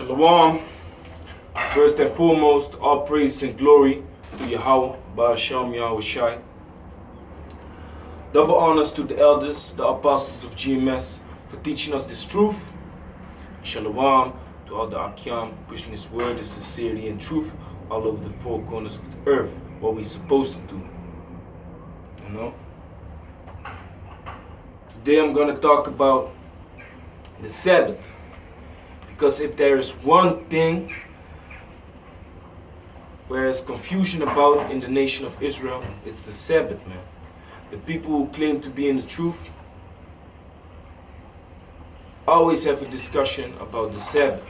Shalawam. First and foremost, all praise and glory to Yahawah, Yahawashi. Double honors to the elders, the apostles of GMS, for teaching us this truth. Shalawam to all the Akyam, pushing this word, this sincerity and truth all over the four corners of the earth, what we're supposed to do. You know? Today I'm going to talk about the Sabbath. Because if there is one thing where there's confusion about in the nation of Israel, it's the Sabbath, man. The people who claim to be in the truth always have a discussion about the Sabbath.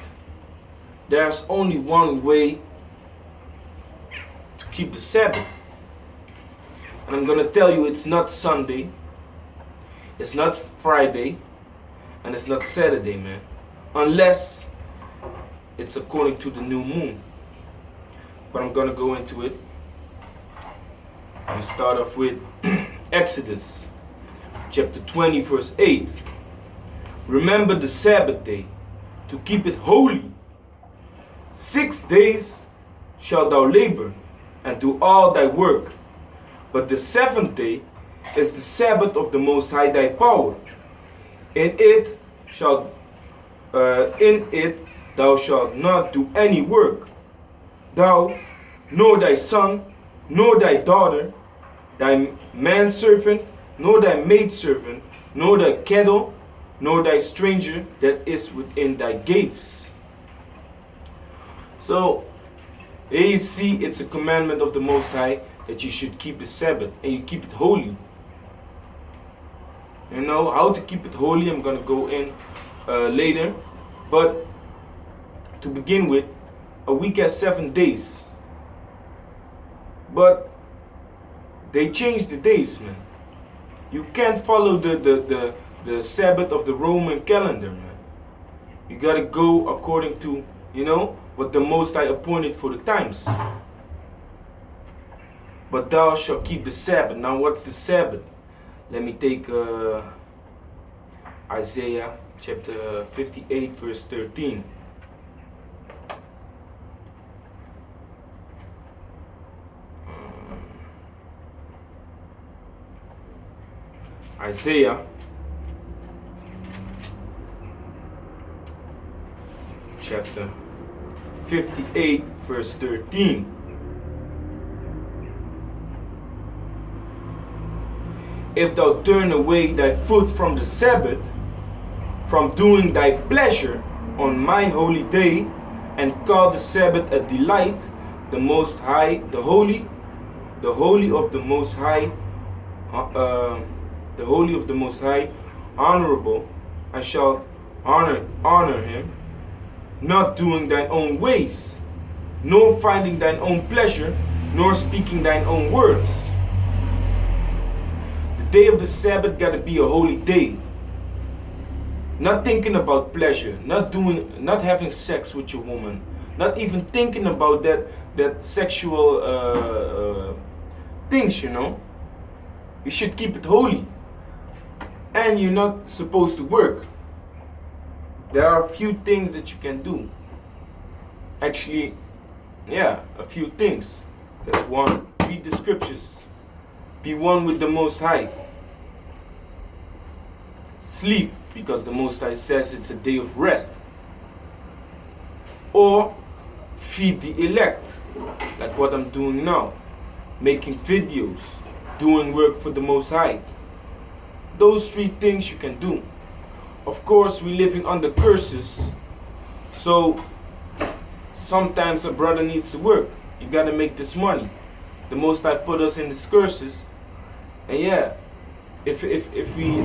There's only one way to keep the Sabbath. And I'm going to tell you, it's not Sunday, it's not Friday, and it's not Saturday, man. Unless it's according to the new moon. But I'm going to go into it. And start off with Exodus chapter 20 verse 8. Remember the Sabbath day to keep it holy. 6 days shalt thou labor and do all thy work. But the seventh day is the Sabbath of the Most High thy power. In it thou shalt not do any work, thou, nor thy son, nor thy daughter, thy manservant, nor thy maidservant, nor thy cattle, nor thy stranger that is within thy gates. So, here you see it's a commandment of the Most High that you should keep the Sabbath and you keep it holy. You know how to keep it holy, I'm going to go in later. But to begin with, a week has 7 days. But they changed the days, man. You can't follow the Sabbath of the Roman calendar, man. You gotta go according to, what the Most High appointed for the times. But thou shalt keep the Sabbath. Now what's the Sabbath? Let me take Isaiah chapter 58 verse 13. Isaiah chapter 58 verse 13. If thou turn away thy foot from the Sabbath, from doing thy pleasure on my holy day, and call the Sabbath a delight, the Most High, the holy of the Most High, the holy of the Most High, honorable, I shall honor him, not doing thine own ways, nor finding thine own pleasure, nor speaking thine own words. The day of the Sabbath got to be a holy day. Not thinking about pleasure, not having sex with your woman, not even thinking about that sexual things, You should keep it holy. And you're not supposed to work. There are a few things that you can do. Actually, a few things. That's one. Read the scriptures. Be one with the Most High. Sleep, because the Most High says it's a day of rest. Or feed the elect, like what I'm doing now. Making videos, doing work for the Most High. Those 3 things you can do. Of course, we're living under curses. So, sometimes a brother needs to work. You gotta make this money. The Most High put us in these curses. And if we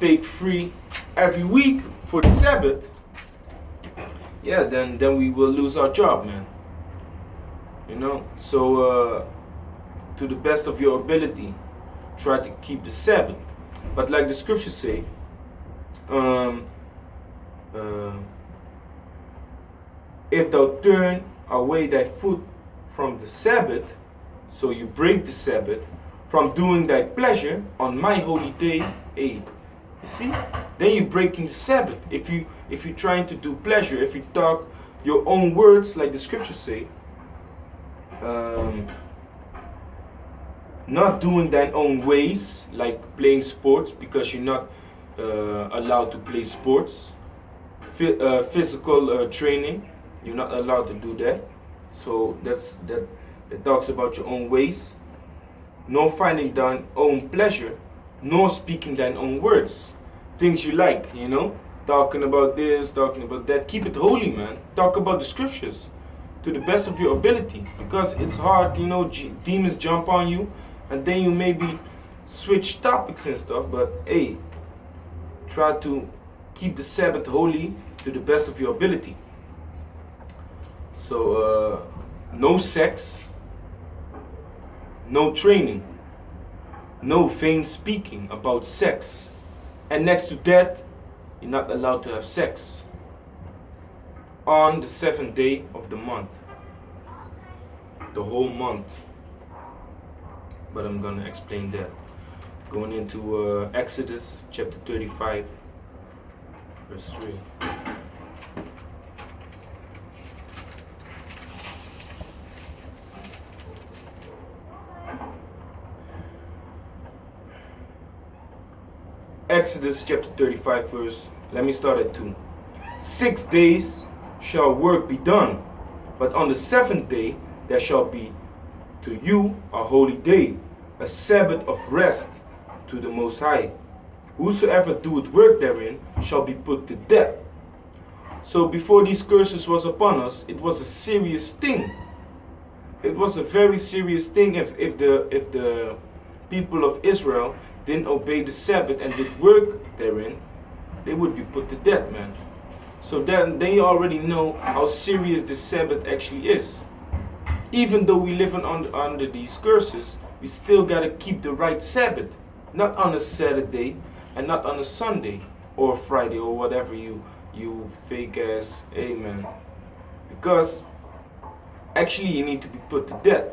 take free every week for the Sabbath, then we will lose our job, man. So to the best of your ability, try to keep the Sabbath. But like the scriptures say, if thou turn away thy foot from the Sabbath, so you break the Sabbath, from doing thy pleasure on my holy day, You see? Then you're breaking the Sabbath. If you're trying to do pleasure, if you talk your own words, like the scriptures say, not doing thine own ways, like playing sports, because you're not allowed to play sports. Physical training, you're not allowed to do that. So that talks about your own ways. Nor finding thine own pleasure, nor speaking thine own words. Things you like, you know, talking about this, talking about that. Keep it holy, man. Talk about the scriptures to the best of your ability, because it's hard, you know, demons jump on you, and then you maybe switch topics and stuff. But hey, try to keep the Sabbath holy to the best of your ability. So no sex, no training, no vain speaking about sex, and next to that, you're not allowed to have sex on the 7th day of the month, the whole month. But I'm gonna explain that. Going into Exodus chapter 35, verse 3. Exodus chapter 35 verse, let me start at 2. 6 days shall work be done, but on the 7th day there shall be to you a holy day, a Sabbath of rest to the Most High. Whosoever doeth work therein shall be put to death. So before these curses was upon us, it was a serious thing. It was a very serious thing if the people of Israel didn't obey the Sabbath and did work therein, they would be put to death, man. So then they already know how serious the Sabbath actually is. Even though we live under these curses, we still gotta keep the right Sabbath. Not on a Saturday and not on a Sunday or a Friday or whatever you fake ass, amen. Because actually you need to be put to death.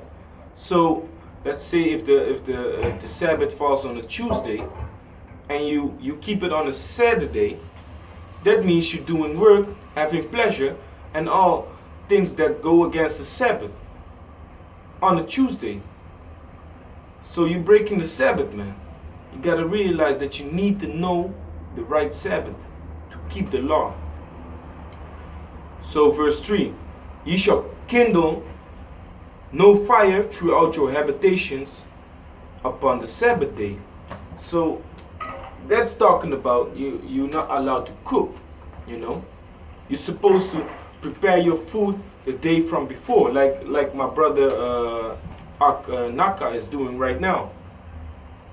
So let's say if the Sabbath falls on a Tuesday and you keep it on a Saturday, that means you're doing work, having pleasure, and all things that go against the Sabbath on a Tuesday. So you're breaking the Sabbath, man. You gotta realize that you need to know the right Sabbath to keep the law. So verse 3, ye shall kindle no fire throughout your habitations upon the Sabbath day. So that's talking about you're not allowed to cook, you know. You're supposed to prepare your food the day from before, like my brother Naka is doing right now.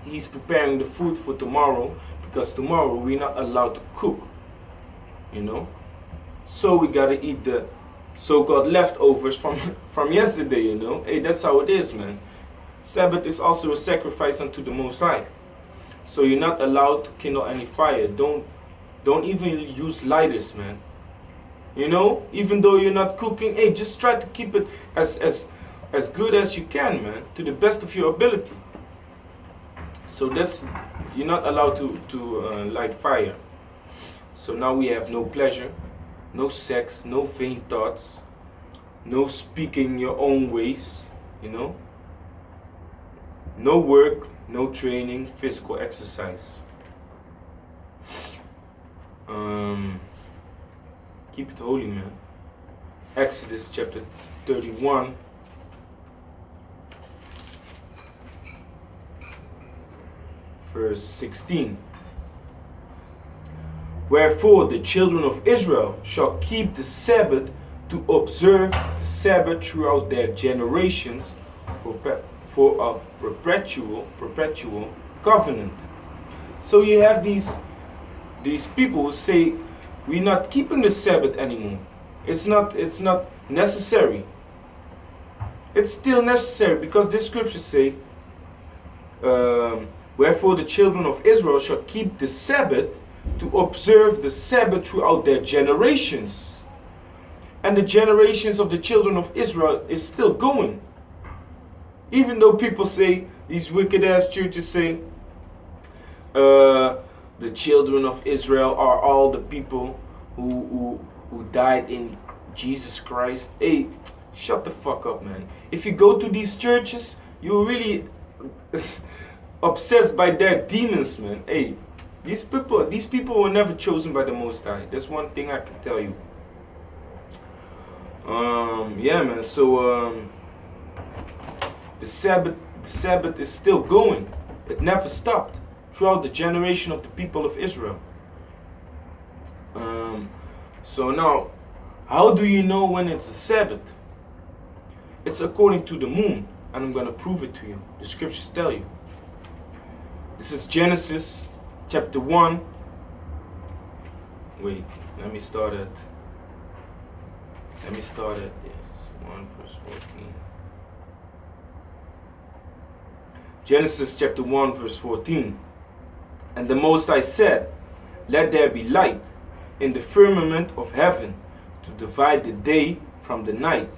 He's preparing the food for tomorrow, because tomorrow we're not allowed to cook, you know. So we gotta eat the so-called leftovers from yesterday, you know. Hey, that's how it is, man. Sabbath is also a sacrifice unto the Most High. So you're not allowed to kindle any fire. Don't even use lighters, man. You know, even though you're not cooking, hey, just try to keep it as good as you can, man, to the best of your ability. So that's, you're not allowed to light fire. So now we have no pleasure, no sex, no vain thoughts, no speaking your own ways, you know, no work, no training, physical exercise. Keep it holy, man. Exodus chapter 31. Verse 16. Wherefore the children of Israel shall keep the Sabbath to observe the Sabbath throughout their generations for a perpetual covenant. So you have these people who say we're not keeping the Sabbath anymore. It's not necessary. It's still necessary, because the scriptures say, wherefore the children of Israel shall keep the Sabbath to observe the Sabbath throughout their generations. And the generations of the children of Israel is still going. Even though people say, these wicked ass churches say, the children of Israel are all the people who died in Jesus Christ. Hey, shut the fuck up, man. If you go to these churches, you're really obsessed by their demons, man. Hey, these people were never chosen by the Most High. That's one thing I can tell you. Yeah, man. So the Sabbath is still going. It never stopped throughout the generation of the people of Israel. So now, how do you know when it's a Sabbath? It's according to the moon, and I'm going to prove it to you. The scriptures tell you. This is Genesis chapter 1. Wait, let me start at yes, 1 verse 14. Genesis chapter 1 verse 14. And the Most High said, let there be light in the firmament of heaven to divide the day from the night,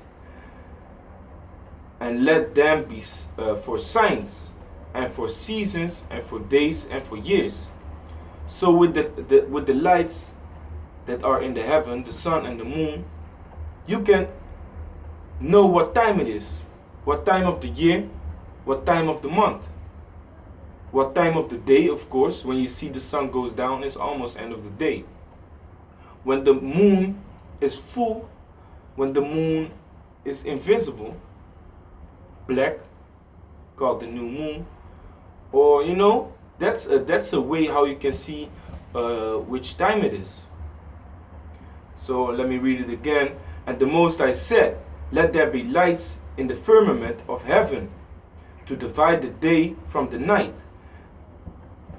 and let them be for signs, and for seasons, and for days, and for years. So with the lights that are in the heaven, the sun and the moon, you can know what time it is, what time of the year, what time of the month, what time of the day. Of course, when you see the sun goes down, it's almost end of the day. When the moon is full, when the moon is invisible, black, called the new moon, or that's a way how you can see which time it is. So let me read it again. And the Most High said, let there be lights in the firmament of heaven to divide the day from the night,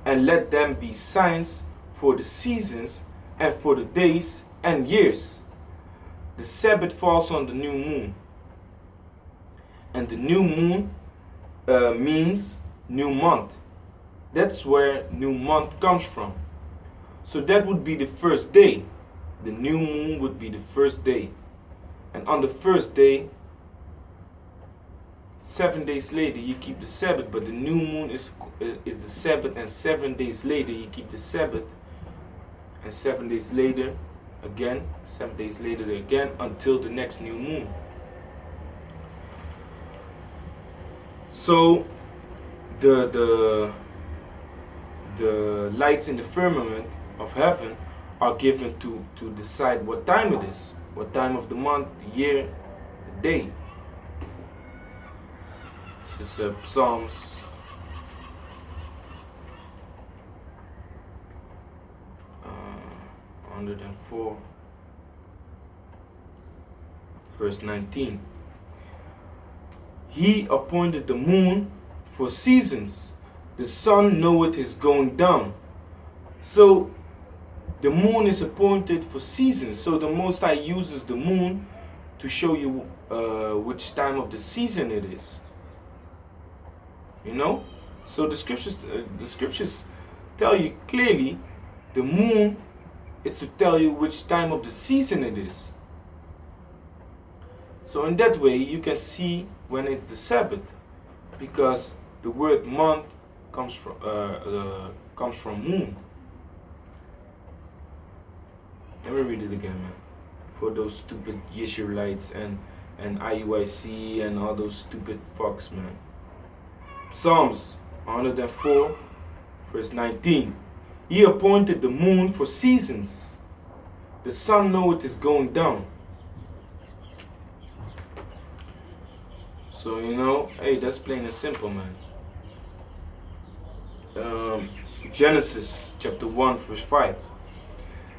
and let them be signs for the seasons and for the days and years. The Sabbath falls on the new moon, and the new moon means new month. That's where new month comes from. So that would be the first day. The new moon would be the first day. And on the first day, 7 days later, you keep the Sabbath. But the new moon is the Sabbath, and 7 days later, you keep the Sabbath. And 7 days later, again, 7 days later again, until the next new moon. So the lights in the firmament of heaven are given to decide what time it is, what time of the month, the year, the day. This is Psalms 104, verse 19. He appointed the moon for seasons. The sun knoweth his going down. So the moon is appointed for seasons. So the Most High uses the moon to show you which time of the season it is. You know? So the scriptures tell you clearly the moon is to tell you which time of the season it is. So in that way you can see when it's the Sabbath, because the word month comes from moon. Let me read it again, man. For those stupid Israelites and IUIC and all those stupid fucks, man. Psalms 104, verse 19. He appointed the moon for seasons. The sun knoweth his going down. So, hey, that's plain and simple, man. Genesis chapter 1, verse 5.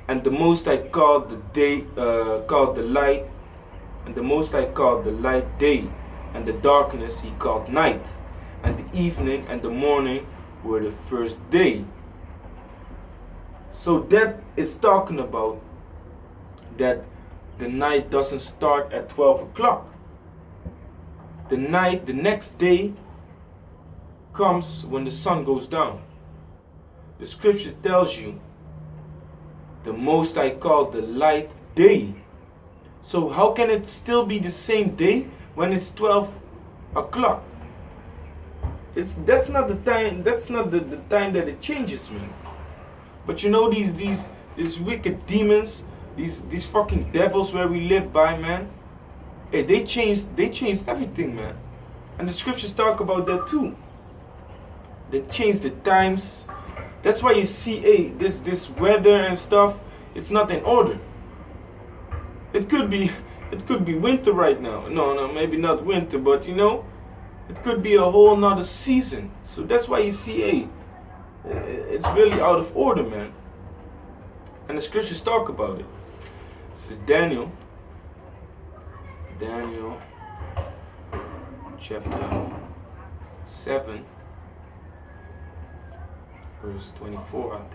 And the Most High called the light, and the Most High called the light day, and the darkness he called night. And the evening and the morning were the first day. So that is talking about that the night doesn't start at 12 o'clock. The next day comes when the sun goes down. The scripture tells you the Most High called the light day. So how can it still be the same day when it's 12 o'clock? That's not the time. That's not the time that it changes, man. But you know these wicked demons, these fucking devils where we live by, man. Hey, they changed everything, man. And the scriptures talk about that too. They changed the times. That's why you see, hey, this weather and stuff, it's not in order. It could be winter right now. No, maybe not winter, but you know, it could be a whole nother season. So that's why you see, hey, it's really out of order, man. And the scriptures talk about it. This is Daniel chapter 7, verse 24, I think.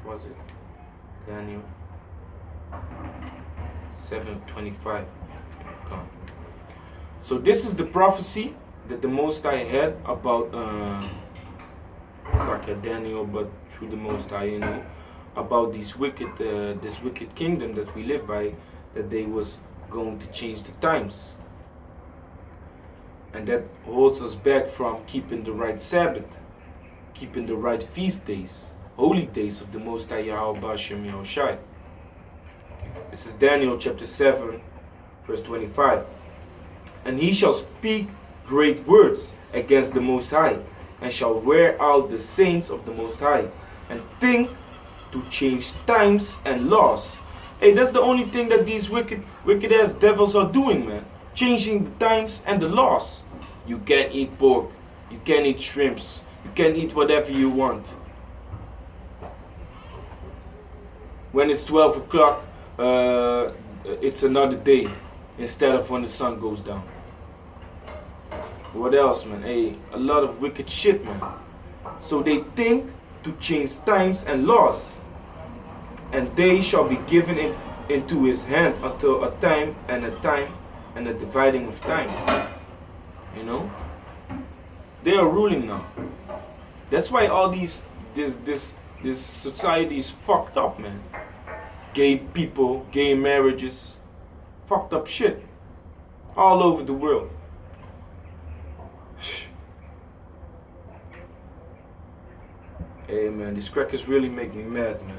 Was it Daniel 7:25? So this is the prophecy that the Most High had about it's like a Daniel, but through the Most High, you know, about this wicked kingdom that we live by, that they was going to change the times, and that holds us back from keeping the right Sabbath, keeping the right feast days, holy days of the Most High Yahawah Yahawashi. This is Daniel chapter 7, verse 25. And he shall speak great words against the Most High, and shall wear out the saints of the Most High, and think to change times and laws. Hey, that's the only thing that these wicked ass devils are doing, man. Changing the times and the laws. You can't eat pork, you can't eat shrimps, you can eat whatever you want. When it's 12 o'clock, it's another day instead of when the sun goes down. What else, man? Hey, a lot of wicked shit, man. So they think to change times and laws, and they shall be given into his hand until a time and a dividing of time. You know, they are ruling now. That's why all this society is fucked up, man. Gay people, gay marriages, fucked up shit all over the world. Hey, man, these crackers really make me mad, man.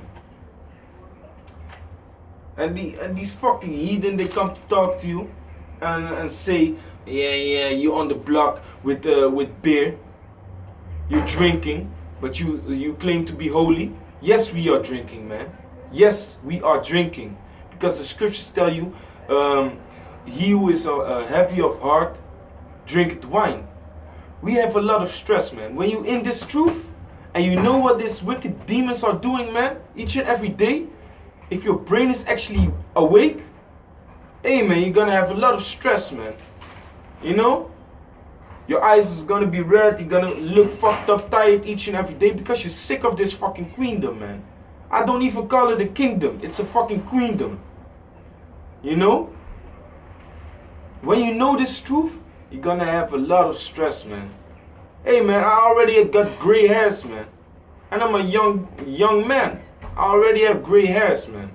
And these fucking heathen, they come to talk to you and say, yeah, you on the block with beer, you're drinking, but you claim to be holy. Yes, we are drinking, man. Yes, we are drinking, because the scriptures tell you, he who is heavy of heart drinketh wine. We have a lot of stress, man. When you in this truth, and you know what these wicked demons are doing, man, each and every day, if your brain is actually awake, hey, man, you're gonna have a lot of stress, man. You know? Your eyes is gonna be red, you're gonna look fucked up, tired each and every day, because you're sick of this fucking queendom, man. I don't even call it a kingdom, it's a fucking queendom. You know? When you know this truth, you're gonna have a lot of stress, man. Hey, man, I already got gray hairs, man. And I'm a young man. I already have gray hairs, man.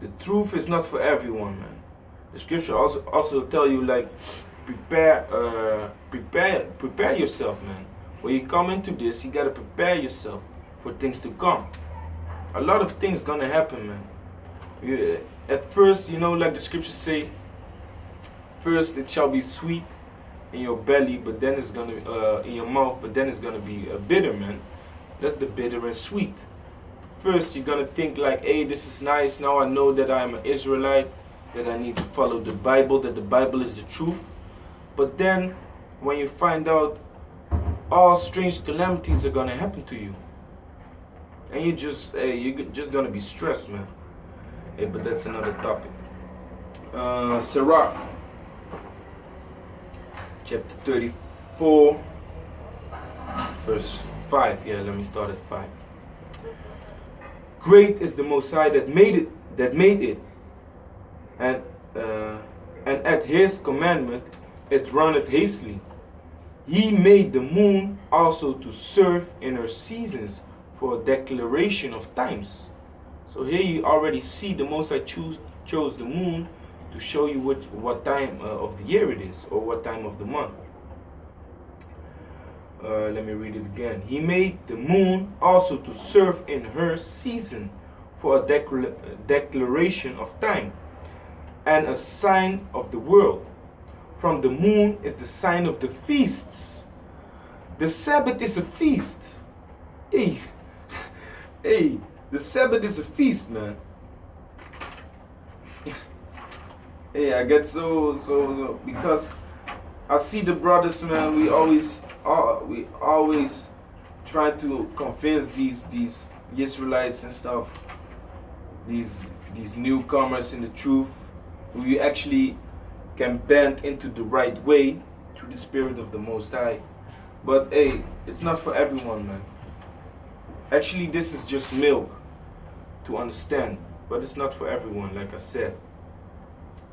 The truth is not for everyone, man. The scripture also tell you, like, prepare yourself, man. When you come into this, you gotta prepare yourself for things to come. A lot of things gonna happen, man. At first, you know, like the scriptures say, first it shall be sweet in your belly, but then it's gonna in your mouth, but then it's gonna be bitter, man. That's the bitter and sweet. First, you're gonna think like, hey, this is nice. Now I know that I'm an Israelite, that I need to follow the Bible, that the Bible is the truth. But then, when you find out, all strange calamities are gonna happen to you, and you're just gonna be stressed, man. Hey, but that's another topic. Sirach, chapter 34, verse 5. Yeah, let me start at 5. Great is the Most High that made it, and at his commandment it runneth hastily. He made the moon also to serve in her seasons, for a declaration of times. So here you already see the Most High chose the moon to to show you what time of the year it is, or what time of the month. Let me read it again. He made the moon also to serve in her season for a declaration of time and a sign of the world. From the moon is the sign of the feasts. The Sabbath is a feast. Hey, hey, the Sabbath is a feast, man. Hey, I get so because I see the brothers, man. We always try to convince these Israelites and stuff, these newcomers in the truth, who you actually can bend into the right way through the Spirit of the Most High. But hey, it's not for everyone, man. Actually, this is just milk to understand, but it's not for everyone, like I said.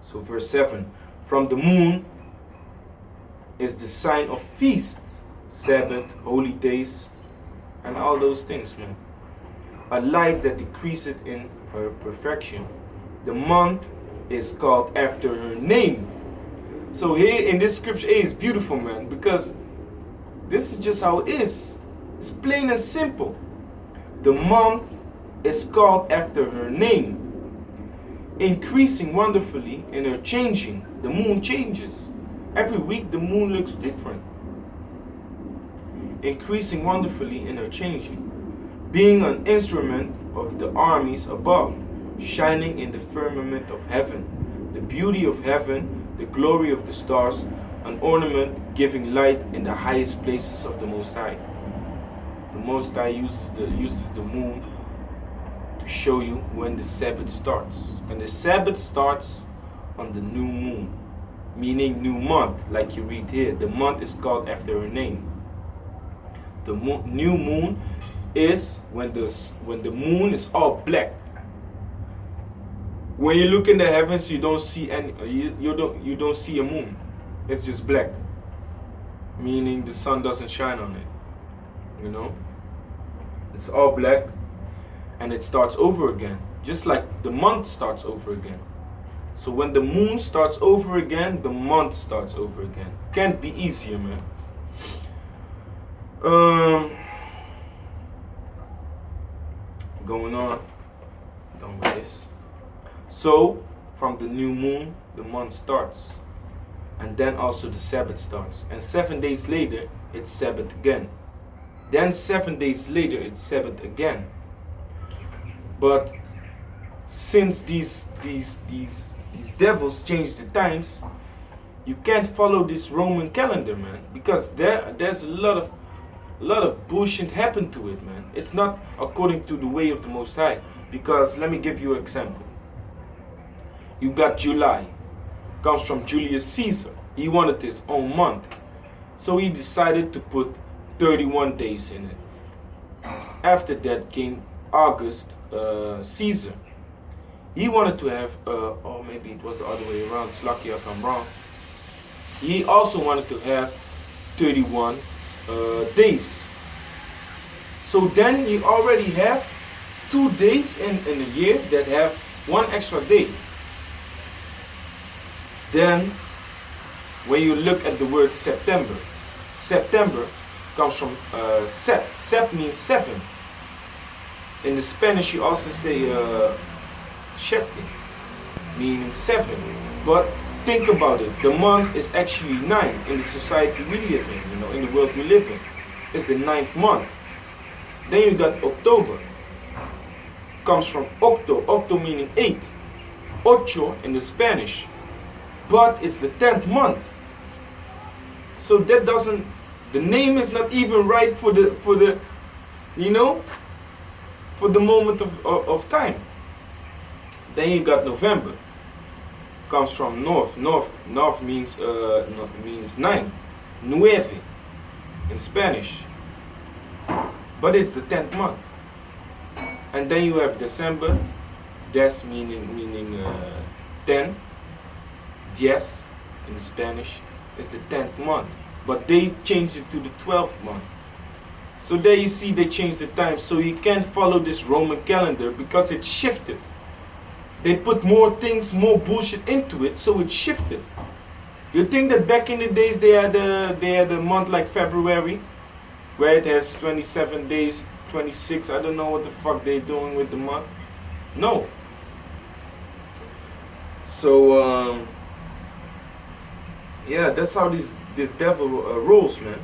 So verse 7, from the moon is the sign of feasts, Sabbath, holy days, and all those things, man. A light that decreaseth in her perfection. The month is called after her name. So here in this scripture, it's beautiful, man, because this is just how it is. It's plain and simple. The month is called after her name, increasing wonderfully in her changing. The moon changes. Every week the moon looks different. Increasing wonderfully in her changing, being an instrument of the armies above, shining in the firmament of heaven, the beauty of heaven, the glory of the stars, an ornament giving light in the highest places of the Most High. The Most High uses the moon to show you when the Sabbath starts. And the Sabbath starts on the new moon, meaning new month, like you read here. The month is called after her name. The new moon is when the moon is all black. When you look in the heavens, you don't see you don't see a moon. It's just black, meaning the sun doesn't shine on it. You know, it's all black, and it starts over again, just like the month starts over again. So when the moon starts over again, the month starts over again. Can't be easier, man. Going on, done with this. So from the new moon, the month starts, and then also the Sabbath starts. And 7 days later, it's Sabbath again. Then 7 days later, it's Sabbath again. But since these devils change the times, you can't follow this Roman calendar, man, because there's a lot of bullshit happened to it, man. It's not according to the way of the Most High. Because let me give you an example. You got July, comes from Julius Caesar. He wanted his own month, so he decided to put 31 days in it. After that came August Caesar. He wanted to have, or maybe it was the other way around, Slacky if I'm wrong. He also wanted to have 31 days. So then you already have 2 days in a year that have one extra day. Then when you look at the word September, September comes from Sep. Sep means 7. In the Spanish you also say Siete, meaning 7. But think about it, the month is actually 9 in the society we live in, you know, in the world we live in. It's the 9th month. Then you got October. Comes from octo, octo meaning 8. Ocho in the Spanish. But it's the 10th month. So that doesn't, the name is not even right for the you know, for the moment of time. Then you got November. Comes from north. North means 9. Nueve in Spanish. But it's the 10th month. And then you have December. Des meaning 10. Diez in Spanish is the 10th month. But they changed it to the 12th month. So there you see they changed the time. So you can't follow this Roman calendar because it shifted. they put more things, more bullshit into it, so it shifted. You think that back in the days they had a month like February, where it has 27 days, 26, I don't know what the fuck they're doing with the month. No. So, yeah, that's how this devil rolls, man.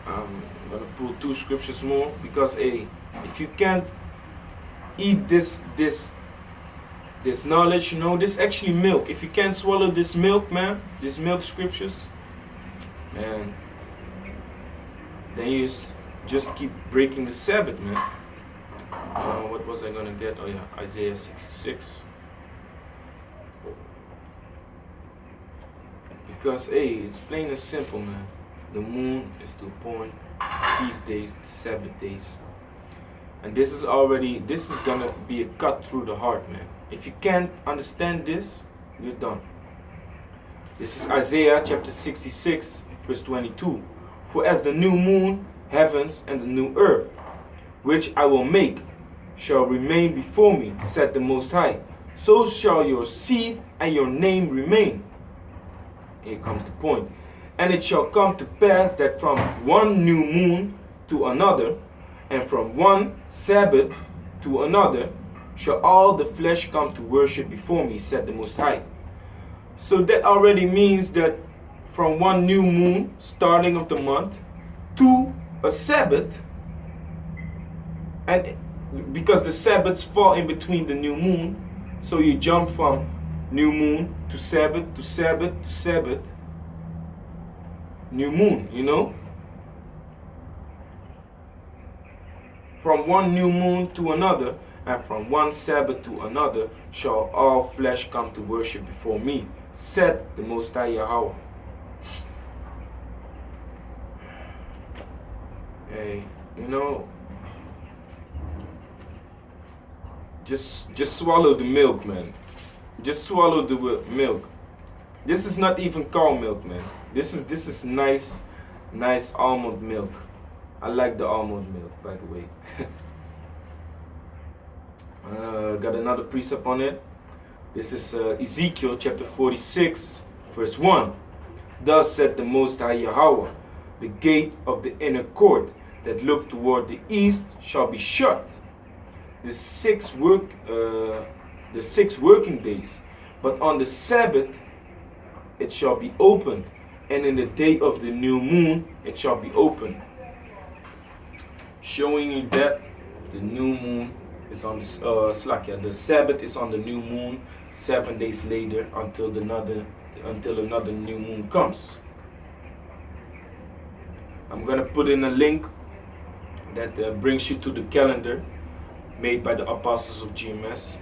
I'm gonna pull 2 scriptures more, because if you can't eat this knowledge, this actually milk. If you can't swallow this milk, man, these milk scriptures, man, then you just keep breaking the Sabbath, man. What was I gonna get? Oh yeah, Isaiah 66. Because it's plain and simple, man. The moon is to appoint feast days, the Sabbath days. And this is gonna be a cut through the heart, man. If you can't understand this, you're done. This is Isaiah chapter 66, verse 22. For as the new moon, heavens, and the new earth, which I will make, shall remain before me, said the Most High, so shall your seed and your name remain. Here comes the point. And it shall come to pass that from one new moon to another, and from one Sabbath to another, shall all the flesh come to worship before me, said the Most High. So that already means that from one new moon, starting of the month, to a Sabbath, and because the Sabbaths fall in between the new moon, so you jump from new moon to Sabbath to Sabbath to Sabbath, new moon, From one new moon to another, and from one Sabbath to another, shall all flesh come to worship before me, said the Most High Yahawah. Hey, just swallow the milk, man. Just swallow the milk. This is not even cow milk, man. This is nice almond milk. I like the almond milk, by the way. Got another precept on it. This is Ezekiel chapter 46, verse 1. Thus said the Most High Yahawah, the gate of the inner court that looked toward the east shall be shut the 6 working days, but on the Sabbath it shall be opened, and in the day of the new moon it shall be opened. Showing you that the new moon is on the Sabbath is on the new moon 7 days later until another new moon comes. I'm gonna put in a link that brings you to the calendar made by the apostles of GMS,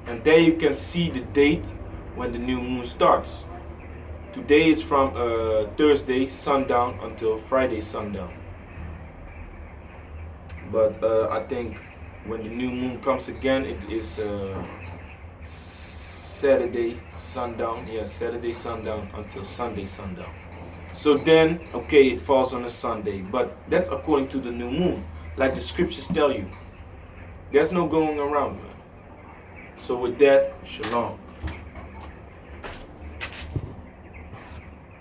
and there you can see the date when the new moon starts. Today is from Thursday sundown until Friday sundown. But I think when the new moon comes again, it is Saturday sundown. Yeah, Saturday sundown until Sunday sundown. So then, okay, it falls on a Sunday. But that's according to the new moon. Like the scriptures tell you. There's no going around, man. So with that, shalom.